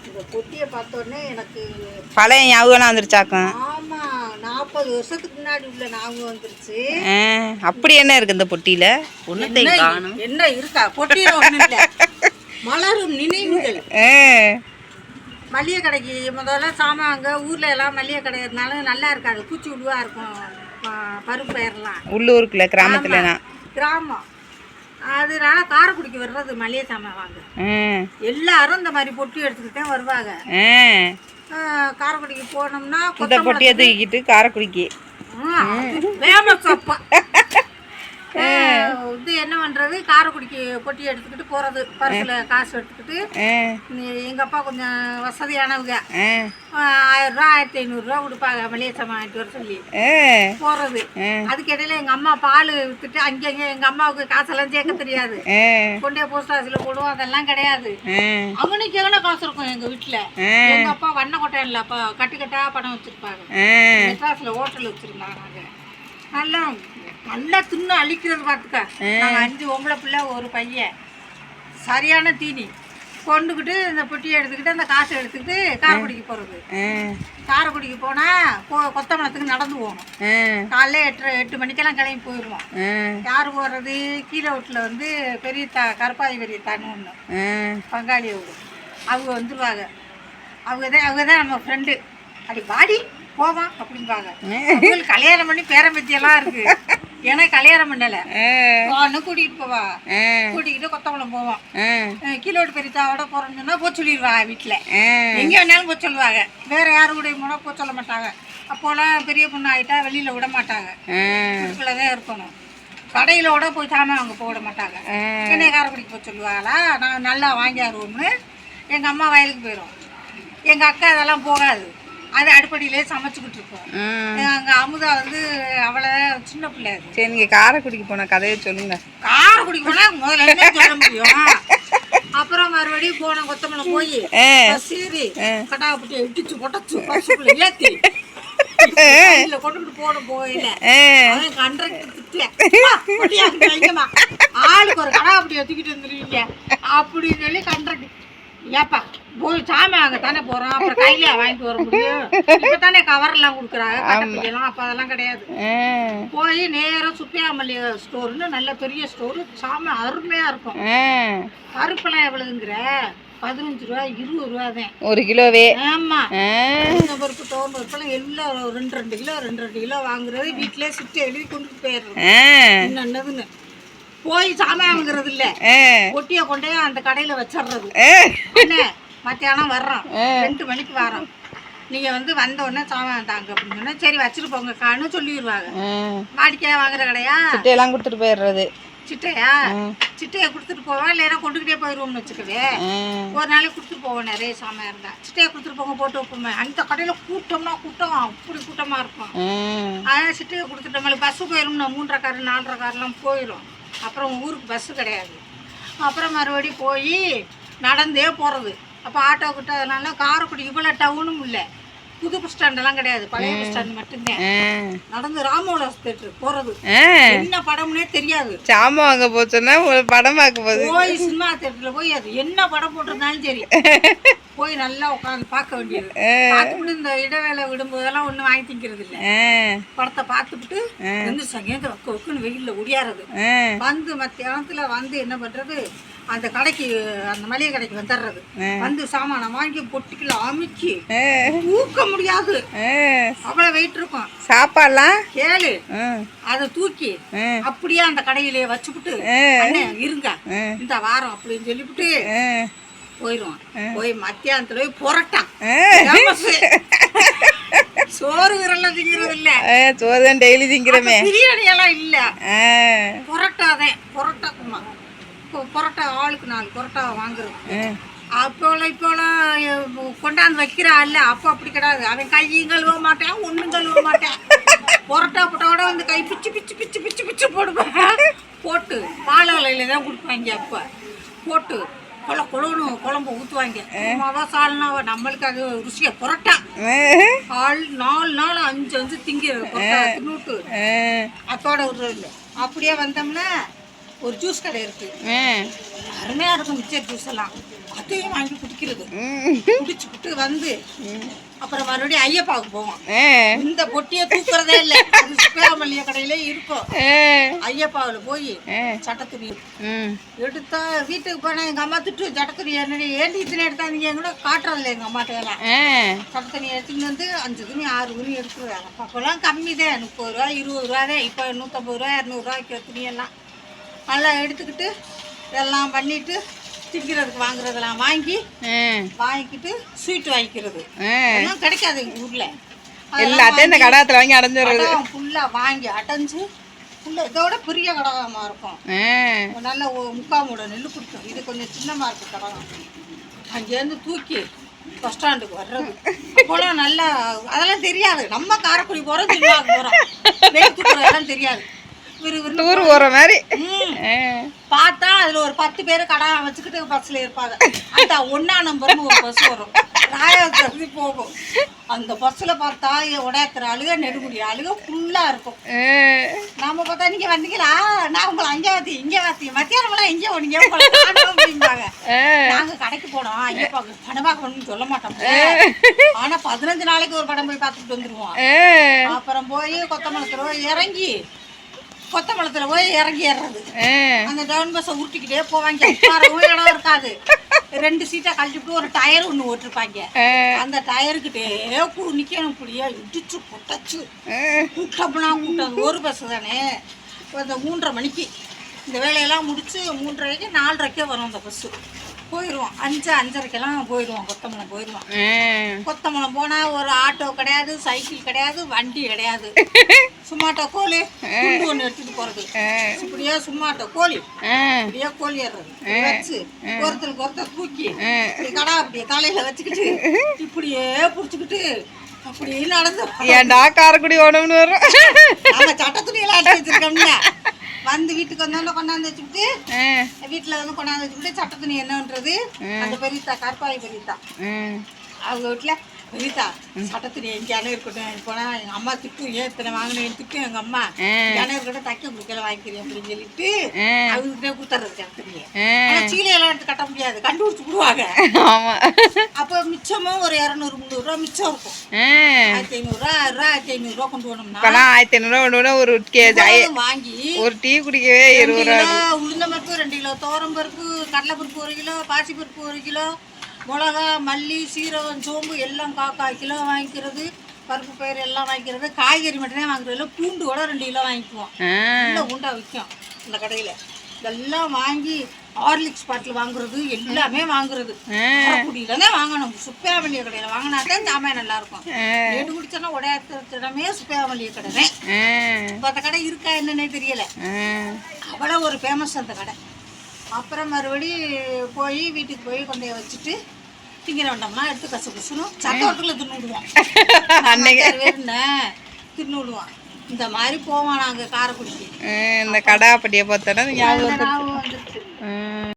இந்த பொட்டியை பார்த்தோன்னே எனக்கு பழைய ஞாபகம் வந்துருச்சாக்கும். ஆமா 40 வருஷத்துக்கு முன்னாடி உள்ள ஞாபகம் வந்துருச்சு. அப்படி என்ன இருக்கு இந்த பொட்டியில? என்ன இருக்கா பொட்டியில? ஒண்ணு இல்ல, மலரும் நினைவுகள். மளிகை கடைக்கு முதல்ல சாமான் அங்கே ஊரில் எல்லாம் மளிகை கடை இருந்தாலும் நல்லா இருக்காது, பூச்சி உழுவாக இருக்கும். பருப்பு பயிரெல்லாம் உள்ளூருக்குள்ள கிராமத்துல கிராமம், அதனால காரைக்குடிக்கு வர்றது மளிகை சாமான் வாங்க எல்லாரும் இந்த மாதிரி பொட்டி எடுத்துக்கிட்டு தான் வருவாங்க. காரைக்குடிக்கு போனோம்னா இந்த பொட்டியை தூக்கிட்டு காரைக்குடிக்கு ஃபேமஸ் அப்பா இது என்ன பண்ணுறது, காரைக்குடிக்கு பொட்டி எடுத்துக்கிட்டு போகிறது, பர்ஸில் காசு எடுத்துக்கிட்டு. எங்கள் அப்பா கொஞ்சம் வசதியானவங்க, 1000 ரூபா 1500 கொடுப்பாங்க மளிகை சாமான் வாங்கிட்டு வர சொல்லி போகிறது. அதுக்கு இடையில எங்கள் அம்மா பால் விற்றுட்டு அங்கங்கே, எங்கள் அம்மாவுக்கு காசெல்லாம் சேர்க்க தெரியாது, கொண்டே போஸ்ட் ஆஃபீஸில் போடுவோம், அதெல்லாம் கிடையாது. அவனுக்கு எவ்வளோ காசு இருக்கும் எங்கள் வீட்டில். எங்கள் அப்பா வண்ண கொட்டையில் இல்லை, அப்போ கட்டுக்கட்டாக பணம் வச்சுருப்பாங்க. மெட்ராஸில் ஹோட்டல் வச்சுருந்தாங்க. நல்லா நல்லா தின்னு அழிக்கிறது பார்த்துக்க. நாங்கள் 5 பொம்பளை பிள்ளை, ஒரு பையன். சரியான தீனி கொண்டுக்கிட்டு இந்த பொட்டியை எடுத்துக்கிட்டு அந்த காசை எடுத்துக்கிட்டு காரைக்குடிக்கு போகிறது. காரைக்குடிக்கு போனால் கொத்தமலத்துக்கு நடந்து போகணும். காலைல 8 மணிக்கெல்லாம் கிளம்பி போயிடுவோம். யார் போகிறது, கீழே வீட்டில் வந்து கருப்பாதி பெரியத்தான்னு ஒன்று பங்காளி அவங்க வந்துடுவாங்க. அவங்க தான் நம்ம ஃப்ரெண்டு. அப்படி வாடி போவான் அப்படிம்பாங்க. அவங்களுக்கு கல்யாணம் பண்ணி பேரம்பத்தியெல்லாம் இருக்கு, ஏன்னா கல்யாணம் பண்ணலை. கூட்டிகிட்டு போவா, கூட்டிக்கிட்டு கொத்தமலம் போவோம். கீழோடு பெரியத்தாவோட போகிறோம்னு சொன்னால் போய் சொல்லிடுவா. வீட்டில் எங்கே வேணாலும் போய் சொல்லுவாங்க, வேறு யாரு கூட போனால் போய் சொல்ல மாட்டாங்க. அப்போலாம் பெரிய பொண்ணு ஆகிட்டா வெளியில் விட மாட்டாங்க, வீட்டுக்குள்ளே தான் இருக்கணும். கடையில் கூட போய் சாமான் அவங்க போக விட மாட்டாங்க. என்னை காரைக்குடிக்கு போய் சொல்லுவாங்களா, நான் நல்லா வாங்கியாருவோம்னு. எங்கள் அம்மா வயலுக்கு போயிடும், எங்கள் அக்கா அதெல்லாம் போகாது, அது அடுப்படியிலே சமைச்சுக்கிட்டு இருக்கோம். அங்கே அமுதா வந்து அவளை சின்ன பிள்ளை. சரி, நீங்கள் காரைக்குடிக்கு போன கதையை சொல்லுங்க. காரைக்குடிக்கு போனால் முதல்ல என்ன சொல்ல முடியும். அப்புறம் மறுபடியும் போன கொத்தமல்லம் போய் சீரி கட்டாப்பட்டியை இடிச்சு பொட்டச்சு பசுக்குள்ள ஏற்றி கொண்டுகிட்டு போன போயில அவன் கண்ட்ராக்டர் திட்டேன், ஆளுக்கு ஒரு கடாப்பட்டியை தூக்கிட்டு வந்துருவீங்க அப்படின்னு சொல்லி கண்ட்ராக்டர். ஏப்பா போய் சாமி வாங்க தானே போகிறோம், அப்புறம் கையில வாங்கிட்டு வர முடியும். இப்போ தானே கவரெல்லாம் கொடுக்குறாங்க, கட்டப்பட்டியெல்லாம். அப்போ அதெல்லாம் கிடையாது. போய் நேராக சுப்பையா மல்லிகை ஸ்டோர்னு நல்ல பெரிய ஸ்டோரு, சாமி அருமையாக இருக்கும். பருப்பெல்லாம் எவ்வளவுங்கிற 15 ரூபா 20 ரூபா தான் ஒரு கிலோவே. ஆமாம், பருப்பு தோம் பருப்பெல்லாம் எல்லாம் 2 கிலோ 2 கிலோ வாங்குறது. வீட்டிலே சுற்றி எழுதி கொண்டுட்டு போயிடுறோம். என்னதுன்னு போய் சாமான் வாங்குறது இல்லை, ஒட்டியை கொண்டே அந்த கடையில் வச்சிடுறது. என்ன மத்தியானம் வர்றோம், 2 மணிக்கு வரோம், நீங்கள் வந்து வந்த உடனே சாமான் தாங்க அப்படின்னு சொன்னால் சரி வச்சுட்டு போங்க கான்னு சொல்லிடுவாங்க. வாடிக்கையாக வாங்குற கடையா சிட்டையெல்லாம் கொடுத்துட்டு போயிடுறது. சிட்டையா சிட்டையை கொடுத்துட்டு போவோம், இல்லைன்னா கொண்டுக்கிட்டே போயிடுவோம்னு வச்சுக்கவே. ஒரு நாளைக்கு கொடுத்துட்டு போவோம், நிறைய சாமான் இருந்தால் சிட்டையை கொடுத்துட்டு போங்க போட்டு வைப்போமே. அந்த கடையில் கூட்டம்னா கூட்டம், அப்படி கூட்டமாக இருக்கும். அதனால் சிட்டையை கொடுத்துட்டு நம்மளுக்கு பஸ்ஸு போயிடும், 3:30 கார் 4:30 கார்லாம் போயிடும். அப்புறம் ஊருக்கு பஸ்ஸு கிடையாது. அப்புறம் மறுபடியும் போய் நடந்தே போகிறது. அப்போ ஆட்டோ கிட்ட அதனால காரைக்குடி இவ்வளோ டவுனும் இல்லை, புது பஸ் ஸ்டாண்டெல்லாம் கிடையாது, பழைய பஸ் ஸ்டாண்ட் மட்டும்தான். நடந்து ராமோலாஸ் தேட்டர் போகிறது, என்ன படம்னே தெரியாது. சாமா வாங்க போச்சோன்னா படம் பார்க்க போய் சினிமா தேட்டரில் போய் அது என்ன படம் போட்டிருந்தாலும் சரி போய் நல்லா உட்காந்து பார்க்க வேண்டியது. பார்த்துட்டு இந்த இடைவேளை விடும்போதெல்லாம் ஒன்றும் வாங்கி திங்கிறது இல்லை, படத்தை பார்த்துக்கிட்டு வந்து சங்கேந்து வைக்குன்னு வெயிலில் ஒடியாறது. வந்து மத்தியானத்தில் வந்து என்ன பண்ணுறது, அந்த கடைக்கு அந்த மளிகை கடைக்கு வந்துடுறது. வந்து சாமானை வாங்கி பொட்டிக்குள்ள அமுக்கி தூக்க முடியாது, அவ்வளோ வெயிட் இருக்கும். சாப்பாடுலாம் கேளு, அதை தூக்கி அப்படியே அந்த கடையிலே வச்சுக்கிட்டு இருங்க இந்த வாரம் அப்படின்னு சொல்லிவிட்டு போயிடுவான். போய் மத்தியானத்துல போய் புரட்டா சோறு விரல திங்கிறது இல்ல, சோறு தான் டெய்லி திங்கிறமே, பிரியாணி எல்லாம் இல்ல, புரட்டாதான். புரட்டாக்குமா புரட்டா ஆளுக்கு 4 புரட்டா வாங்குறது. இப்போலாம் கொண்டாந்து வைக்கிறா இல்ல, அப்போ அப்படி கிடையாது. அவன் கையும் கழுவ மாட்டான், ஒன்றும் கழுவ மாட்டான். புரட்டா போட்டோட வந்து கை பிச்சு பிச்சு பிச்சு பிச்சு பிச்சு போடுவேன். போட்டு பாலாலையில தான் கொடுப்பாங்க. அப்போ போட்டு கொழணும் குழம்பு ஊற்றுவாங்க. மொதல் சால்னாவா நம்மளுக்கு அது ருசியா. புரட்டா 4 நாள் 5 திங்கிறது தின்னுட்டு அத்தோட விடுறது இல்லை. அப்படியே வந்தோம்னா ஒரு ஜூஸ் கடை இருக்கு, அருமையா இருக்கும். மிச்சர் ஜூஸ் எல்லாம் அதையும் வாங்கி குடிக்கிறது. ம். குடிச்சுக்கிட்டு வந்து அப்புறம் மறுபடியும் ஐயப்பாவுக்கு போவோம். ஆ. இந்த பொட்டியை தூக்குறதே இல்லை, அது சுப்பையா மல்லிகை கடையிலே இருக்கும். ஆ. ஐயப்பாவில் போய் ஆ. சட்டத்துணி ம். எடுத்தா வீட்டுக்கு போனால் எங்கள் அம்மா திட்டு, சட்டத்துணி என்னடி ஏண்டி இத்தனை எடுத்தாந்தீங்க கூட காட்டுறதில்ல எங்கள் அம்மாட்ட எல்லாம். ஆ. சட்டத்துணி எடுத்துக்கிட்டு வந்து 5 துணி 6 துணி எடுத்துருவாங்க. அப்போல்லாம் கம்மி தான், 30 ரூபா 20 ரூபா தான். இப்போ 150 ரூபா 200 ரூபாய்க்கு துணியெல்லாம் நல்லா எடுத்துக்கிட்டு எல்லாம் பண்ணிட்டு திங்கிறதுக்கு வாங்குறதெல்லாம் வாங்கி ஆ. வாங்கிக்கிட்டு ஸ்வீட் வாங்கிக்கிறது. ஆ. அதெல்லாம் கிடைக்காது எங்கள் ஊரில். எல்லாத்தையும் இந்த கடாத்துல வாங்கி அடைஞ்சிடுறது. ஃபுல்லாக வாங்கி அடைஞ்சு ஃபுல்லாக இதோட பெரிய கடகமாக இருக்கும். ஆ. நல்ல 3/4 மூட நெல் கொடுக்கும். இது கொஞ்சம் சின்னமாக இருக்குது கடகம். அங்கேருந்து தூக்கி பஸ் ஸ்டாண்டுக்கு வர்றது அப்போலாம் நல்லா அதெல்லாம் தெரியாது. நம்ம காரைக்குடி போகிறோம், சினிமாவுக்கு போகிறோம், வெயிட் தூக்குறதெல்லாம் தெரியாது. டூர் போற மாதிரி. ஆ. பார்த்தா அதில் ஒரு 10 பேர் கடை வச்சுக்கிட்டு பஸ்ஸில் இருப்பாங்க. அந்த 1ஆம் நம்பர்னு ஒரு பஸ் வரும், ராயபுரத்து போகும். அந்த பஸ்ஸில் பார்த்தா உடையாத்துற ஆளுக, நெடுமுடி ஆளுக ஃபுல்லாக இருக்கும். ஆ. நாம பார்த்தா நீங்கள் வந்தீங்களா, நான் உங்களை அங்கே வாத்தி இங்கே வாத்தி மத்தியானமெல்லாம் எங்கே போனீங்க உங்களை காணோம் அப்படிம்பாங்க. நாங்கள் கடைக்கு போனோம், ஐயப்பாக்கு படம் பார்க்கணும்னு சொல்ல மாட்டோம். ஆனால் 15 நாளைக்கு ஒரு படம் போய் பார்த்துட்டு வந்துடுவோம். ஆ. அப்புறம் போய் கொத்தமல்லத்தில் இறங்கி கொத்தமல்லத்தில் போய் இறங்கி ஏறுறது. ஆ. அந்த டவுன் பஸ்ஸை உருட்டிக்கிட்டே போவாங்க. உட்காரவும் இடம் இருக்காது. 2 சீட்டை கழிச்சுட்டு ஒரு டயர் ஒன்று ஓட்டிருப்பாங்க. அந்த டயருக்கிட்டே நிற்கணும். இப்படியே இடிச்சு பொட்டச்சு கூட்டம்னா கூட்டம். ஒரு பஸ்ஸு தானே. அந்த 3:30 மணிக்கு இந்த வேலையெல்லாம் முடிச்சு 3:30க்கு 4:30க்கே வரும் அந்த பஸ்ஸு. போயிடுவோம். 5:30க்கெல்லாம் போயிடுவோம். கொத்தமலம் போயிடுவோம். கொத்தமலம் போனால் ஒரு ஆட்டோ கிடையாது, சைக்கிள் கிடையாது, வண்டி கிடையாது. சும்மாட்டோ கோழி துண்டு ஒன்று எடுத்துகிட்டு போகிறது. இப்படியே சும்மாட்டோ கோழி இப்படியே கோழி ஏறுறது வச்சு ஒருத்தருக்கு ஒருத்தர் தூக்கி இப்படி கடா அப்படியே தலையில் வச்சுக்கிட்டு இப்படியே பிடிச்சிக்கிட்டு அப்படியே நடந்து ஏன்டா காரைக்குடி ஓடணும்னு வரும். நம்ம சட்ட துணியெல்லாம் எடுத்து வச்சிருக்கோம்ல. வந்து வீட்டுக்கு வந்தோம்னா கொண்டாந்து வச்சுக்கிட்டு வீட்டில் வந்து கொண்டாந்து வச்சுக்கிட்டு சட்ட துணி என்னன்றது அந்த பெரியத்தா கற்பாய் பெரியத்தா அவங்க வீட்டில் பெரியத்தா சட்ட துணி எங்கேயானு இருக்கட்டும் போனால் எங்கள் அம்மா திட்டும், ஏன் இத்தனை வாங்கினேன் திட்டும் எங்கள் அம்மா. எங்கேயான இருக்கட்டும் தைக்க குடிக்கல வாங்கிக்கிறேன் அப்படின்னு சொல்லிட்டு அவங்ககிட்டே கொடுத்துறது சட்ட துணியை. ஆனால் சீலையெல்லாம் எடுத்து கட்ட முடியாது, கண்டுபிடிச்சி விடுவாங்க. அப்போ மிச்சமும் ஒரு 200-300 ரூபா மிச்சம் இருக்கும். 1500 ரூபா 1500 ரூபா கொண்டு போனோம்னா 1500 ரூபா ஒரு கேஜி வாங்கி ஒரு டீ குடிக்கவே 20 ரூபா. உளுந்த பருப்பு 2 கிலோ, துவரம் பருப்பு, கடலைப்பருப்பு 1 கிலோ, பாசி பருப்பு 1 கிலோ, மிளகா, மல்லி, சீரகம், சோம்பு எல்லாம் 1/4 கிலோ வாங்கிக்கிறது. பருப்பு பயிர் எல்லாம் வாங்கிக்கிறது. காய்கறி மட்டுமே வாங்குறதுல பூண்டு கூட 2 கிலோ வாங்கிக்குவோம். நல்ல உண்டா விற்கும் இந்த கடையில். இதெல்லாம் வாங்கி ஹார்லிக்ஸ் பாட்டில் வாங்குறது எல்லாமே வாங்குறது. காரைக்குடியில தான் வாங்கணும். சுப்பையா மல்லிகை கடையில் வாங்கினா தான் சாமான் நல்லா இருக்கும். ரேட்டு குடிச்சோன்னா உடையாத்திரமே சுப்பையா மல்லிகை கடை தான். இப்போ அந்த கடை இருக்கா என்னன்னே தெரியல. அவ்வளோ ஒரு ஃபேமஸ் அந்த கடை. அப்புறம் மறுபடி போய் வீட்டுக்கு போய் கொண்டு வச்சுட்டு திங்கிற வேண்டாம்னா எடுத்து கசு கசுனும் சத்தத்துக்குள்ள தின்னுடுவோம். தின்னு விடுவோம். இந்த மாதிரி போவோம் நாங்கள் காரைக்குடிக்கு. இந்த கடை அப்படியே பார்த்தோன்னா ஞாபகம் வந்துருச்சு.